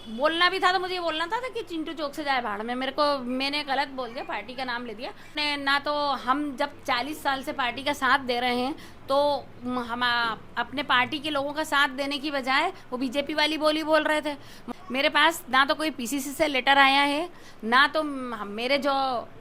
बोलना भी था तो मुझे ये बोलना था कि चिंटू चौक से जाए भाड़ में। मैंने गलत बोल दिया, पार्टी का नाम ले दिया ना। तो हम जब 40 साल से पार्टी का साथ दे रहे हैं तो हम अपने पार्टी के लोगों का साथ देने की बजाय वो बीजेपी वाली बोली बोल रहे थे। मेरे पास ना तो कोई पीसीसी से लेटर आया है, ना तो मेरे जो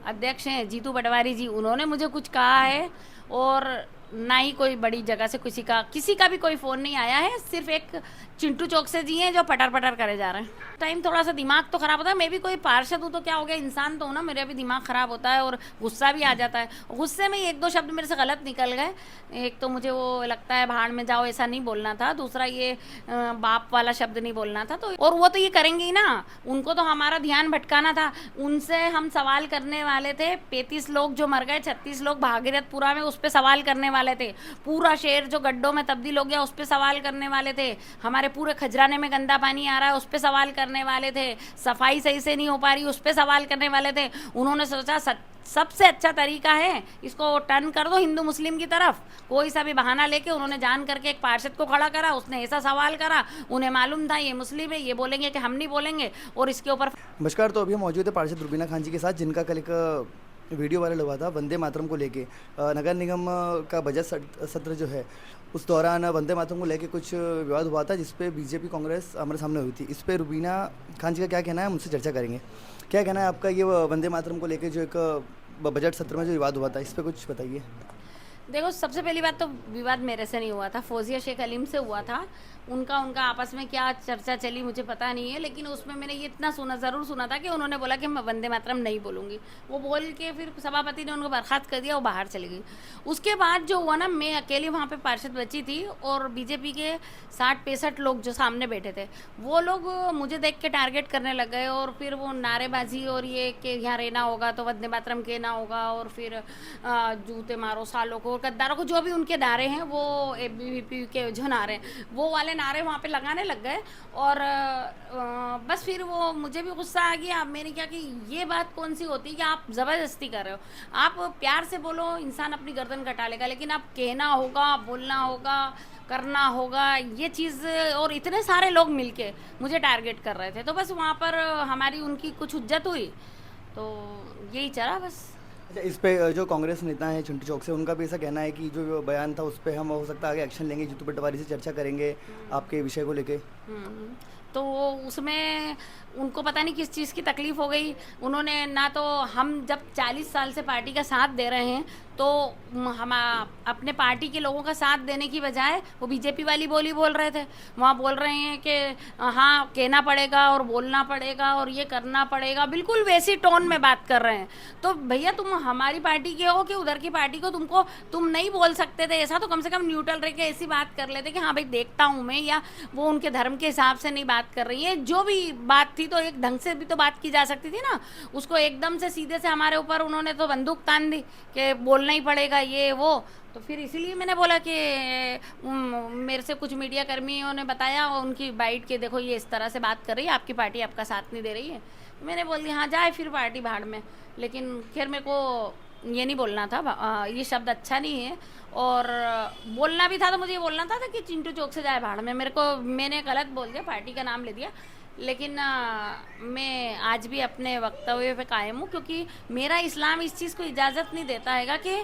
अध्यक्ष हैं जीतू पटवारी जी, उन्होंने मुझे कुछ कहा है, और ना ही कोई बड़ी जगह से किसी का भी कोई फ़ोन नहीं आया है। सिर्फ एक चिंटू चौक से जी हैं जो पटर पटर करे जा रहे हैं। टाइम थोड़ा सा दिमाग तो ख़राब होता है। मैं भी कोई पार्षद हूँ तो क्या हो गया, इंसान तो हूँ ना, मेरा भी दिमाग ख़राब होता है और गुस्सा भी आ जाता है। गुस्से में एक दो शब्द मेरे से गलत निकल गए। एक तो मुझे वो लगता है भाड़ में जाओ ऐसा नहीं बोलना था, दूसरा ये बाप वाला शब्द नहीं बोलना था। तो और वो तो ये करेंगे ही ना, उनको तो हमारा ध्यान भटकाना था। उनसे हम सवाल करने वाले थे। 35 लोग जो मर गए, 36 लोग भागीरथपुरा में, उस पर सवाल करने वाले थे। पूरा शहर जो गड्ढों में तब्दील हो गया उस पर सवाल करने वाले थे। हमारे पूरे खजराने में गंदा पानी आ रहा है उस पर सवाल करने वाले थे। सफाई सही से नहीं हो पा रही उस पर सवाल करने वाले थे। उन्होंने सोचा सबसे अच्छा तरीका है इसको टर्न कर दो हिंदू मुस्लिम की तरफ। कोई सा भी बहाना लेके उन्होंने जान करके एक पार्षद को खड़ा करा, उसने ऐसा सवाल करा, उन्हें मालूम था ये मुस्लिम है, ये बोलेंगे कि हम नहीं बोलेंगे, और इसके ऊपर। नमस्कार। तो अभी हम मौजूद है पार्षद रुबीना खान जी के साथ, जिनका कल एक वीडियो वायरल हुआ था वंदे मातरम को लेके। नगर निगम का बजट सत्र जो है उस दौरान वंदे मातरम को लेके कुछ विवाद हुआ था, जिसपे बीजेपी कांग्रेस आमने सामने हुई थी। इस पर रुबीना खान जी का क्या कहना है, मुझसे चर्चा करेंगे। क्या कहना है आपका ये वंदे मातरम को लेके जो एक बजट सत्र में जो विवाद हुआ था, इस पर कुछ बताइए। देखो, सबसे पहली बात तो विवाद मेरे से नहीं हुआ था, फौजिया शेख अलीम से हुआ था। उनका आपस में क्या चर्चा चली मुझे पता नहीं है, लेकिन उसमें मैंने ये इतना ज़रूर सुना था कि उन्होंने बोला कि मैं वंदे मातरम नहीं बोलूँगी। वो बोल के फिर सभापति ने उनको बर्खास्त कर दिया, वो बाहर चली गई। उसके बाद जो हुआ ना, मैं अकेली वहाँ पे पार्षद बची थी और बीजेपी के 60-65 लोग जो सामने बैठे थे, वो लोग मुझे देख के टारगेट करने लग गए। और फिर वो नारेबाजी और ये कि यहाँ रहना होगा तो वंदे मातरम कहना होगा, और फिर जूते मारो सालों को, गद्दारों को, जो भी उनके नारे हैं, वो एबीवीपी के जो नारे हैं वो वाले नारे वहाँ पे लगाने लग गए। और बस फिर वो मुझे भी गुस्सा आ गया। मैंने क्या कि ये बात कौन सी होती है कि आप ज़बरदस्ती कर रहे हो। आप प्यार से बोलो, इंसान अपनी गर्दन कटा लेगा, लेकिन आप कहना होगा, बोलना होगा, करना होगा, ये चीज़। और इतने सारे लोग मिलके मुझे टारगेट कर रहे थे, तो बस वहाँ पर हमारी उनकी कुछ हुज्जत हुई, तो यही चला बस। अच्छा, इस पे जो कांग्रेस नेता हैं चिंटू चौक से, उनका भी ऐसा कहना है कि जो बयान था उस पर हम हो सकता है आगे एक्शन लेंगे, जीतू पटवारी से चर्चा करेंगे आपके विषय को लेके। तो उसमें उनको पता नहीं किस चीज़ की तकलीफ़ हो गई। उन्होंने ना तो हम जब 40 साल से पार्टी का साथ दे रहे हैं तो हम अपने पार्टी के लोगों का साथ देने की बजाय वो बीजेपी वाली बोली बोल रहे थे। वहाँ बोल रहे हैं कि हाँ कहना पड़ेगा और बोलना पड़ेगा और ये करना पड़ेगा, बिल्कुल वैसी टोन में बात कर रहे हैं। तो भैया, तुम हमारी पार्टी के हो कि उधर की पार्टी को, तुम नहीं बोल सकते थे ऐसा, तो कम से कम न्यूट्रल रह के ऐसी बात कर लेते कि हाँ भाई देखता हूँ मैं, या वो उनके धर्म के हिसाब से नहीं बात कर रही है। जो भी बात थी तो एक ढंग से भी तो बात की जा सकती थी ना। उसको एकदम से सीधे से हमारे ऊपर उन्होंने तो बंदूक तान दी कि बोलना ही पड़ेगा ये वो। तो फिर इसीलिए मैंने बोला कि मेरे से कुछ मीडिया कर्मियों ने बताया, उनकी बाइट के देखो ये इस तरह से बात कर रही है, आपकी पार्टी आपका साथ नहीं दे रही है। मैंने बोल दिया हाँ जाए फिर पार्टी भाड़ में। लेकिन खैर मेरे को ये नहीं बोलना था, ये शब्द अच्छा नहीं है। और बोलना भी था तो मुझे ये बोलना था कि चिंटू चौक से जाए भाड़ में। मैंने गलत बोल दिया, पार्टी का नाम ले दिया। लेकिन मैं आज भी अपने वक्तव्य पे कायम हूँ, क्योंकि मेरा इस्लाम इस चीज़ को इजाज़त नहीं देता है कि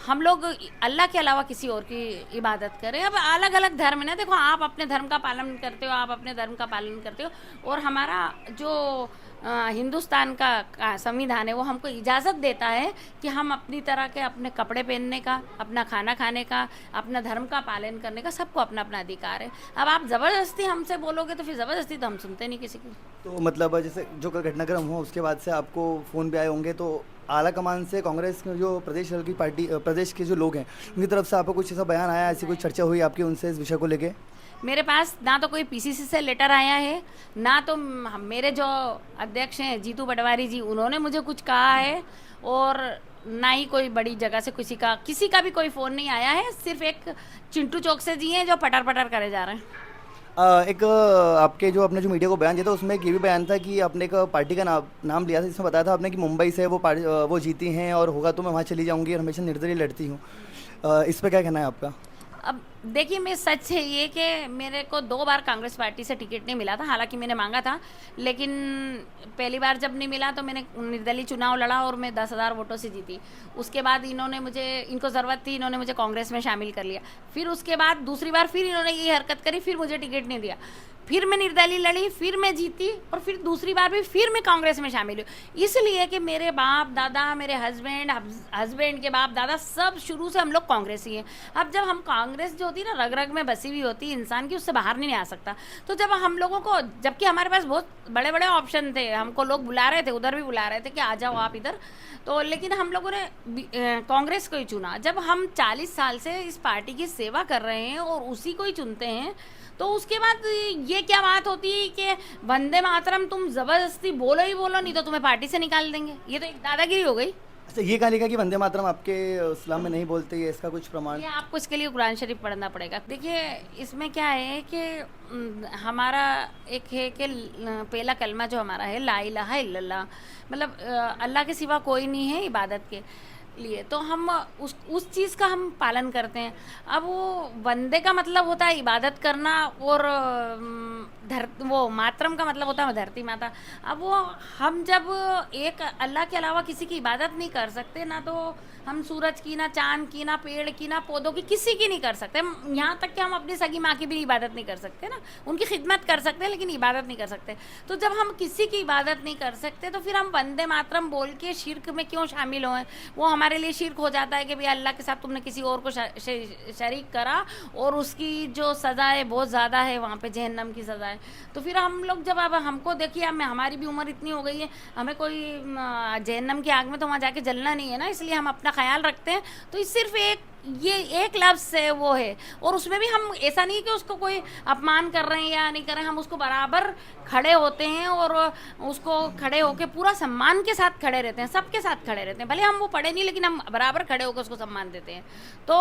हम लोग अल्लाह के अलावा किसी और की इबादत करें। अब अलग अलग धर्म है ना, देखो आप अपने धर्म का पालन करते हो, आप अपने धर्म का पालन करते हो, और हमारा जो हिंदुस्तान का संविधान है वो हमको इजाज़त देता है कि हम अपनी तरह के अपने कपड़े पहनने का, अपना खाना खाने का, अपना धर्म का पालन करने का, सबको अपना अपना अधिकार है। अब आप ज़बरदस्ती हमसे बोलोगे तो फिर ज़बरदस्ती तो हम सुनते नहीं किसी की। तो मतलब जैसे जो कल घटनाक्रम हुआ उसके बाद से आपको फ़ोन भी आए होंगे, तो आला कमान से कांग्रेस के जो प्रदेश की पार्टी, प्रदेश के जो लोग हैं उनकी तरफ से आपको कुछ ऐसा बयान आया, ऐसी कोई चर्चा हुई आपकी उनसे इस विषय को लेके? मेरे पास ना तो कोई पीसीसी से लेटर आया है, ना तो मेरे जो अध्यक्ष हैं जीतू पटवारी जी, उन्होंने मुझे कुछ कहा है, और ना ही कोई बड़ी जगह से किसी का भी कोई फ़ोन नहीं आया है। सिर्फ एक चिंटू चौक से जी हैं जो पटर पटर करे जा रहे हैं। एक आपके जो आपने जो मीडिया को बयान दिया था उसमें एक ये भी बयान था कि आपने एक पार्टी का नाम लिया था, जिसमें बताया था आपने कि मुंबई से वो जीती हैं और होगा तो मैं वहाँ चली जाऊँगी और हमेशा निर्दलीय लड़ती हूँ। इस पर क्या कहना है आपका? अब देखिए, मैं सच है ये कि मेरे को 2 बार कांग्रेस पार्टी से टिकट नहीं मिला था, हालांकि मैंने मांगा था, लेकिन पहली बार जब नहीं मिला तो मैंने निर्दलीय चुनाव लड़ा और मैं 10,000 वोटों से जीती। उसके बाद इनको ज़रूरत थी, इन्होंने मुझे कांग्रेस में शामिल कर लिया। फिर उसके बाद दूसरी बार फिर इन्होंने ये हरकत करी, फिर मुझे टिकट नहीं दिया। फिर मैं निर्दलीय लड़ी, फिर मैं जीती, और फिर दूसरी बार भी फिर मैं कांग्रेस में शामिल हुई। इसलिए कि मेरे बाप दादा, मेरे हस्बैंड के बाप दादा, सब शुरू से हम लोग कांग्रेसी हैं। अब जब हम कांग्रेस जो होती है ना, रग रग में बसी हुई होती है इंसान की, उससे बाहर नहीं आ सकता। तो जब हम लोगों को, जबकि हमारे पास बहुत बड़े बड़े ऑप्शन थे, हमको लोग बुला रहे थे, उधर भी बुला रहे थे कि आ जाओ आप इधर, तो लेकिन हम लोगों ने कांग्रेस को ही चुना। जब हम 40 साल से इस पार्टी की सेवा कर रहे हैं और उसी को ही चुनते हैं, तो उसके बाद ये क्या बात होती है कि वंदे मातरम तुम जबरदस्ती बोलो ही बोलो, नहीं तो तुम्हें पार्टी से निकाल देंगे। ये तो एक दादागिरी हो गई। अच्छा, ये कहा लिखा कि वंदे मातरम आपके इस्लाम में नहीं बोलते, ये इसका कुछ प्रमाण? ये आपको इसके लिए कुरान शरीफ पढ़ना पड़ेगा। देखिए, इसमें क्या है कि हमारा एक है कि पहला कलमा जो हमारा है, ला इलाहा इल्लल्लाह, मतलब अल्लाह के सिवा कोई नहीं है इबादत के लिए, तो हम उस चीज़ का हम पालन करते हैं। अब वो वंदे का मतलब होता है इबादत करना, और वो मातरम का मतलब होता है धरती माता। अब वो हम जब एक अल्लाह के अलावा किसी की इबादत नहीं कर सकते, ना तो हम सूरज की, ना चांद की, ना पेड़ की, ना पौधों की, किसी की नहीं कर सकते। यहाँ तक कि हम अपनी सगी माँ की भी इबादत नहीं कर सकते ना, उनकी खिदमत कर सकते हैं लेकिन इबादत नहीं कर सकते। तो जब हम किसी की इबादत नहीं कर सकते, तो फिर हम वंदे मातरम बोल के शिर्क में क्यों शामिल हों? वो हमारे लिए शिर्क हो जाता है कि भाई अल्लाह के साथ तुमने किसी और को शरीक करा, और उसकी जो सज़ा है बहुत ज़्यादा है, वहाँ पे जहन्नम की सज़ा है। तो फिर हम लोग जब, अब हमको देखिए, हमारी भी उम्र इतनी हो गई है, हमें कोई जहन्नम की आग में तो वहाँ जाके जलना नहीं है ना, इसलिए हम अपना ख्याल रखते हैं। तो इस सिर्फ ये एक लफ्ज़ से वो है, और उसमें भी हम ऐसा नहीं कि उसको कोई अपमान कर रहे हैं या नहीं कर रहे हैं, हम उसको बराबर खड़े होते हैं, और उसको खड़े होके पूरा सम्मान के साथ खड़े रहते हैं, सबके साथ खड़े रहते हैं। भले हम वो पढ़े नहीं, लेकिन हम बराबर खड़े होकर उसको सम्मान देते हैं। तो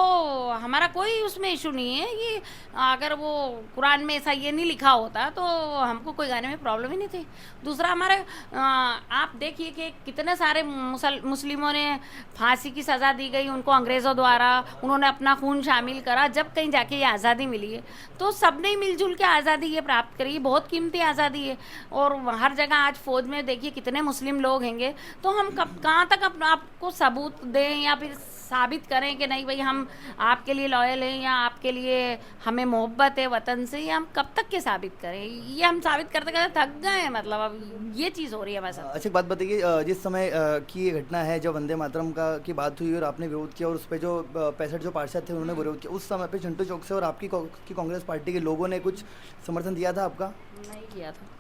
हमारा कोई उसमें इशू नहीं है कि अगर वो कुरान में ऐसा ये नहीं लिखा होता तो हमको कोई गाने में प्रॉब्लम ही नहीं थी। दूसरा, हमारे आप देखिए कि कितने सारे मुस्लिमों ने फांसी की सज़ा दी गई उनको अंग्रेज़ों द्वारा, उन्होंने अपना खून शामिल करा, जब कहीं जाके ये आज़ादी मिली है। तो सब ने मिलजुल के आज़ादी ये प्राप्त करी, बहुत कीमती आज़ादी है। और हर जगह आज फ़ौज में देखिए कितने मुस्लिम लोग हैंगे, तो हम कहाँ तक आपको सबूत दें या फिर साबित करें कि नहीं भाई हम आपके लिए लॉयल हैं या आपके लिए हमें मोहब्बत है वतन से, ये हम कब तक के साबित करें? ये हम साबित करते करते थक गए हैं, मतलब अब ये चीज़ हो रही है बस। अच्छा, एक बात बताइए, जिस समय की ये घटना है जब वंदे मातरम की बात हुई और आपने विरोध किया, और उस पर जो 65 जो पार्षद थे उन्होंने विरोध किया, उस समय पे चिंटू चौक से और आपकी कांग्रेस पार्टी के लोगों ने कुछ समर्थन दिया था आपका? नहीं किया था,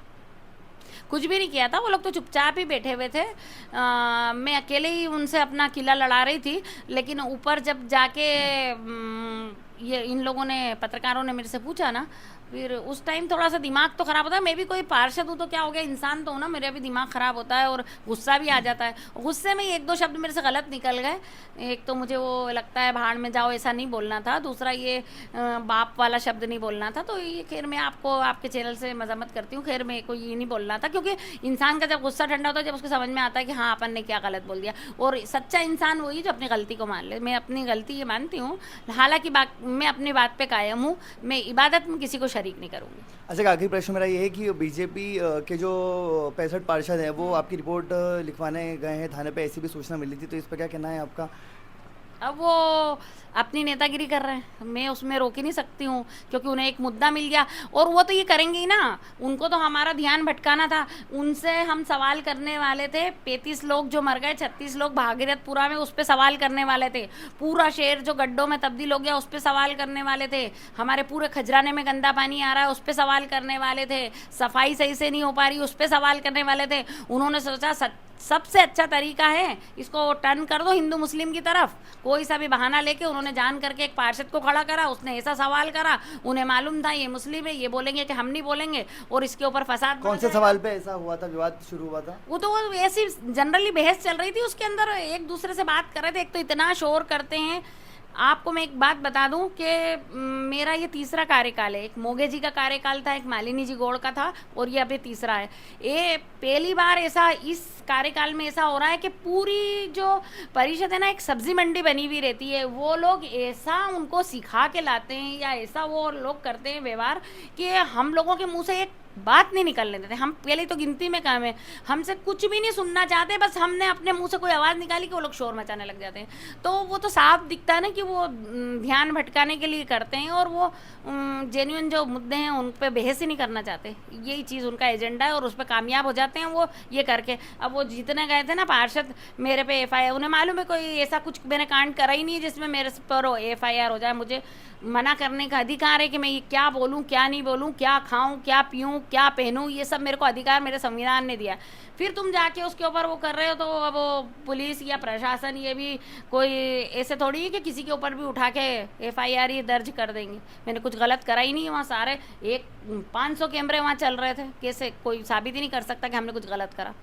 कुछ भी नहीं किया था। वो लोग तो चुपचाप ही बैठे हुए थे। मैं अकेले ही उनसे अपना किला लड़ा रही थी, लेकिन ऊपर जब जाके ये इन लोगों ने, पत्रकारों ने मेरे से पूछा ना, फिर उस टाइम थोड़ा सा दिमाग तो ख़राब होता है। मैं भी कोई पार्षद हूँ तो क्या हो गया, इंसान तो हूँ ना, मेरा भी दिमाग ख़राब होता है और गुस्सा भी आ जाता है। गुस्से में एक दो शब्द मेरे से गलत निकल गए। एक तो मुझे वो लगता है भाड़ में जाओ ऐसा नहीं बोलना था, दूसरा ये बाप वाला शब्द नहीं बोलना था। तो ये खैर मैं आपको आपके चैनल से मजम्मत करती हूँ, खैर मेरे को ये नहीं बोलना था, क्योंकि इंसान का जब गुस्सा ठंडा होता है, जब उसको समझ में आता है कि हाँ अपन ने क्या गलत बोल दिया। और सच्चा इंसान वही जो अपनी गलती को मान ले। मैं अपनी गलती ये मानती हूँ, हालाँकि मैं अपनी बात पर कायम हूँ, मैं इबादत में किसी को शरीक नहीं करूँगी। अच्छा, आखिरी प्रश्न मेरा ये है कि बीजेपी के जो 65 पार्षद हैं वो आपकी रिपोर्ट लिखवाने गए हैं थाने पे, ऐसी भी सूचना मिली थी, तो इस पर क्या कहना है आपका? अब वो अपनी नेतागिरी कर रहे हैं, मैं उसमें रोक ही नहीं सकती हूँ, क्योंकि उन्हें एक मुद्दा मिल गया और वो तो ये करेंगे ही ना। उनको तो हमारा ध्यान भटकाना था। उनसे हम सवाल करने वाले थे, 35 लोग जो मर गए, 36 लोग भागीरथपुरा में, उस पर सवाल करने वाले थे। पूरा शहर जो गड्ढों में तब्दील हो गया उस पर सवाल करने वाले थे। हमारे पूरे खजराने में गंदा पानी आ रहा है उस पर सवाल करने वाले थे। सफाई सही से नहीं हो पा रही उस पर सवाल करने वाले थे। उन्होंने सोचा सबसे अच्छा तरीका है इसको टर्न कर दो हिंदू मुस्लिम की तरफ, कोई सा भी बहाना लेके। उन्होंने जान करके एक पार्षद को खड़ा करा, उसने ऐसा सवाल करा, उन्हें मालूम था ये मुस्लिम है, ये बोलेंगे कि हम नहीं बोलेंगे, और इसके ऊपर फसाद। कौन से सवाल पे ऐसा हुआ था, विवाद शुरू हुआ था? वो तो ऐसी जनरली बहस चल रही थी, उसके अंदर एक दूसरे से बात कर रहे थे। एक तो इतना शोर करते हैं, आपको मैं एक बात बता दूं कि मेरा ये तीसरा कार्यकाल है। एक मोगे जी का कार्यकाल था, एक मालिनी जी गौड़ का था, और ये अभी तीसरा है। ये पहली बार ऐसा इस कार्यकाल में ऐसा हो रहा है कि पूरी जो परिषद है ना, एक सब्जी मंडी बनी हुई रहती है। वो लोग ऐसा उनको सिखा के लाते हैं या ऐसा वो लोग करते हैं व्यवहार कि हम लोगों के मुंह से एक बात नहीं निकलने देते। हम पहले तो गिनती में काम है, हमसे कुछ भी नहीं सुनना चाहते, बस हमने अपने मुंह से कोई आवाज़ निकाली कि वो लोग शोर मचाने लग जाते हैं। तो वो तो साफ दिखता है ना कि वो ध्यान भटकाने के लिए करते हैं, और वो जेन्युइन जो मुद्दे हैं उन पे बहस ही नहीं करना चाहते। यही चीज़ उनका एजेंडा है, और उस पर कामयाब हो जाते हैं वो ये करके। अब वो जीतने गए थे ना पार्षद, मेरे पे FIR, उन्हें मालूम है कोई ऐसा कुछ मैंने कांड करा ही नहीं है जिसमें मेरे पर FIR हो जाए। मुझे मना करने का अधिकार है कि मैं ये क्या बोलूँ, क्या नहीं बोलूँ, क्या खाऊँ, क्या पीऊँ, क्या पहनूँ, ये सब मेरे को अधिकार मेरे संविधान ने दिया। फिर तुम जाके उसके ऊपर वो कर रहे हो, तो अब वो पुलिस या प्रशासन ये भी कोई ऐसे थोड़ी है कि किसी के ऊपर भी उठा के FIR ही दर्ज कर देंगे। मैंने कुछ गलत करा ही नहीं है। वहाँ सारे 500 कैमरे वहाँ चल रहे थे, कैसे कोई साबित ही नहीं कर सकता कि हमने कुछ गलत करा।